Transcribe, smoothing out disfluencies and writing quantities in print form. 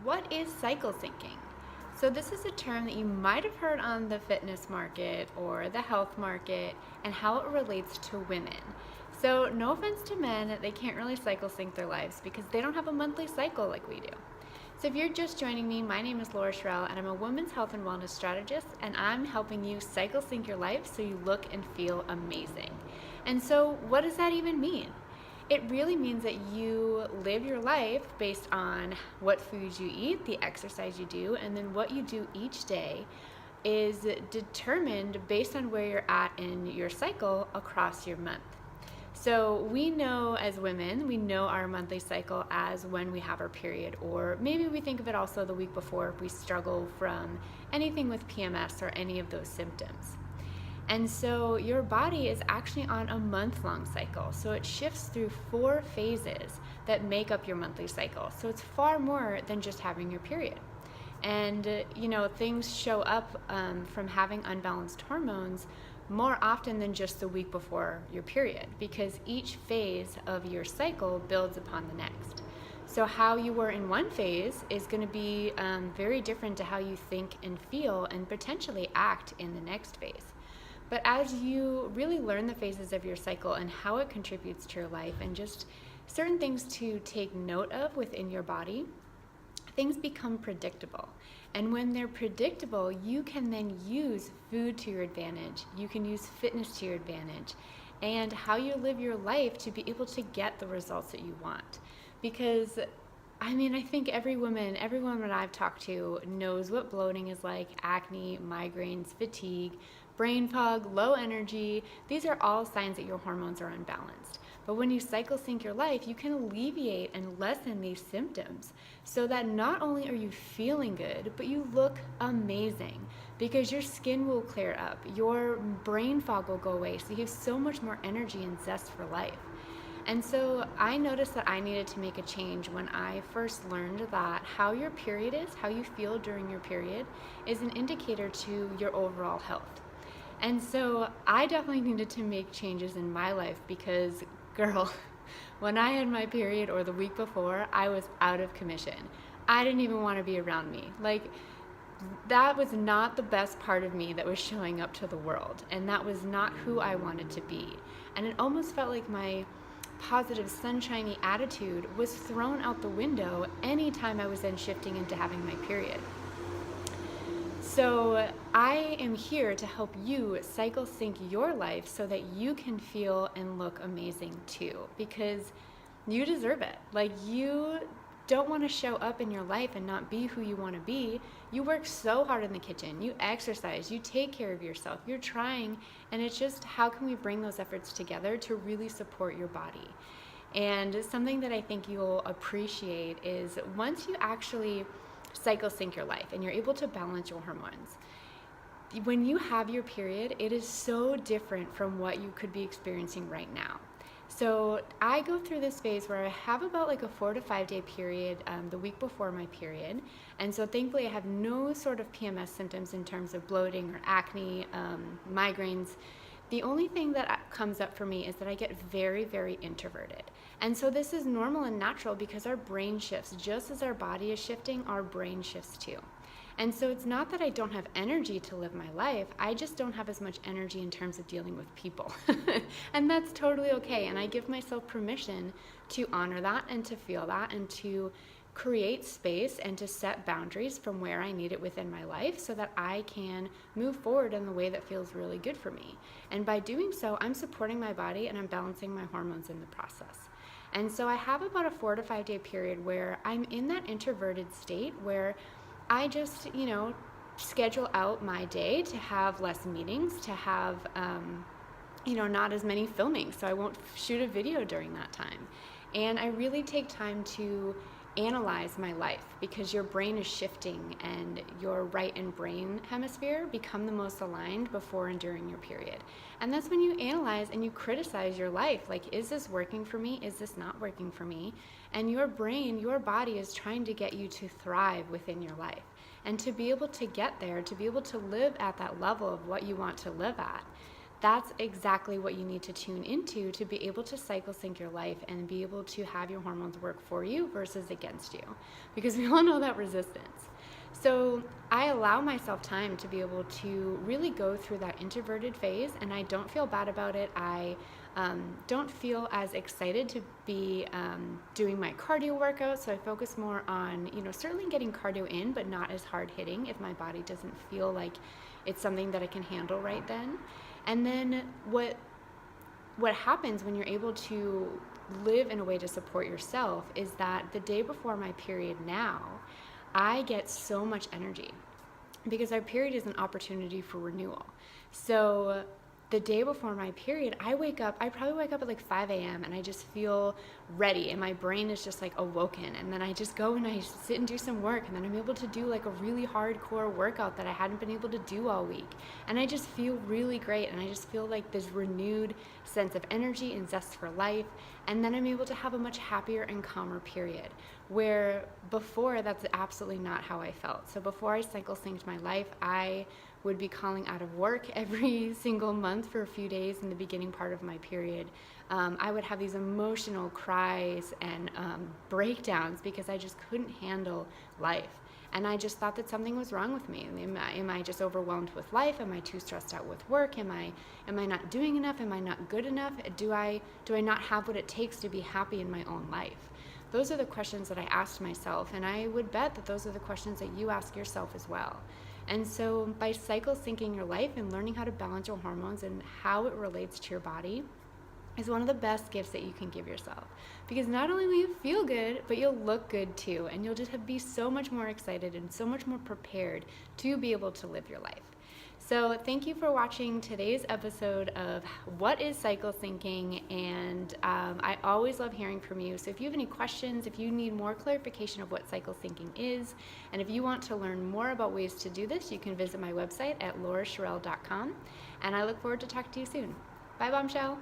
What is cycle syncing? So this is a term that you might have heard on the fitness market or the health market and how it relates to women. So no offense to men, they can't really cycle sync their lives because they don't have a monthly cycle like we do. So if you're just joining me, my name is Laura Shrell and I'm a women's health and wellness strategist, and I'm helping you cycle sync your life so you look and feel amazing. And so what does that even mean? It really means that you live your life based on what foods you eat, the exercise you do, and then what you do each day is determined based on where you're at in your cycle across your month. So we know as women, we know our monthly cycle as when we have our period, or maybe we think of it also the week before if we struggle from anything with PMS or any of those symptoms. And so your body is actually on a month-long cycle. So it shifts through 4 phases that make up your monthly cycle. So it's far more than just having your period. And things show up from having unbalanced hormones more often than just the week before your period, because each phase of your cycle builds upon the next. So how you were in one phase is going to be very different to how you think and feel and potentially act in the next phase. But as you really learn the phases of your cycle and how it contributes to your life and just certain things to take note of within your body, things become predictable. And when they're predictable, you can then use food to your advantage. You can use fitness to your advantage and how you live your life to be able to get the results that you want. Because I think every woman that I've talked to knows what bloating is like, acne, migraines, fatigue, brain fog, low energy. These are all signs that your hormones are unbalanced. But when you cycle sync your life, you can alleviate and lessen these symptoms so that not only are you feeling good, but you look amazing because your skin will clear up, your brain fog will go away, so you have so much more energy and zest for life. And so I noticed that I needed to make a change when I first learned that how your period is, how you feel during your period, is an indicator to your overall health. And so I definitely needed to make changes in my life because, girl, when I had my period or the week before, I was out of commission. I didn't even want to be around me. That was not the best part of me that was showing up to the world. And that was not who I wanted to be. And it almost felt like my positive, sunshiny attitude was thrown out the window anytime I was then shifting into having my period. So I am here to help you cycle sync your life so that you can feel and look amazing too, because you deserve it. You don't want to show up in your life and not be who you want to be. You work so hard in the kitchen, you exercise, you take care of yourself, you're trying, and it's just how can we bring those efforts together to really support your body? And something that I think you'll appreciate is once you actually cycle sync your life and you're able to balance your hormones, when you have your period, it is so different from what you could be experiencing right now. So I go through this phase where I have about a 4 to 5 day period the week before my period. And so thankfully I have no sort of PMS symptoms in terms of bloating or acne, migraines. The only thing that comes up for me is that I get very, very introverted. And so this is normal and natural because our brain shifts. Just as our body is shifting, our brain shifts too. And so it's not that I don't have energy to live my life, I just don't have as much energy in terms of dealing with people. And that's totally okay. And I give myself permission to honor that and to feel that and to create space and to set boundaries from where I need it within my life so that I can move forward in the way that feels really good for me. And by doing so, I'm supporting my body and I'm balancing my hormones in the process. And so I have about a 4 to 5 day period where I'm in that introverted state where I just, schedule out my day to have less meetings, to have, not as many filmings, so I won't shoot a video during that time. And I really take time to analyze my life because your brain is shifting and your right and brain hemisphere become the most aligned before and during your period. And that's when you analyze and you criticize your life. Is this working for me? Is this not working for me? And your brain, your body is trying to get you to thrive within your life. And to be able to get there, to be able to live at that level of what you want to live at, that's exactly what you need to tune into to be able to cycle sync your life and be able to have your hormones work for you versus against you, because we all know that resistance. So I allow myself time to be able to really go through that introverted phase, and I don't feel bad about it. I don't feel as excited to be doing my cardio workout, so I focus more on, certainly getting cardio in, but not as hard hitting if my body doesn't feel like it's something that I can handle right then. And then what happens when you're able to live in a way to support yourself is that the day before my period now, I get so much energy because our period is an opportunity for renewal. So the day before my period, I probably wake up at like 5 a.m. and I just feel ready and my brain is just like awoken. And then I just go and I sit and do some work, and then I'm able to do like a really hardcore workout that I hadn't been able to do all week. And I just feel really great, and I just feel like this renewed sense of energy and zest for life. And then I'm able to have a much happier and calmer period, where before that's absolutely not how I felt. So before I cycle synced my life, I would be calling out of work every single month for a few days in the beginning part of my period. I would have these emotional cries and breakdowns because I just couldn't handle life. And I just thought that something was wrong with me. Am I just overwhelmed with life? Am I too stressed out with work? Am I not doing enough? Am I not good enough? Do I not have what it takes to be happy in my own life? Those are the questions that I asked myself, and I would bet that those are the questions that you ask yourself as well. And so by cycle syncing your life and learning how to balance your hormones and how it relates to your body is one of the best gifts that you can give yourself. Because not only will you feel good, but you'll look good too. And you'll just be so much more excited and so much more prepared to be able to live your life. So thank you for watching today's episode of What is Cycle Syncing, and I always love hearing from you. So if you have any questions, if you need more clarification of what cycle syncing is, and if you want to learn more about ways to do this, you can visit my website at laurasherelle.com, and I look forward to talking to you soon. Bye, Bombshell.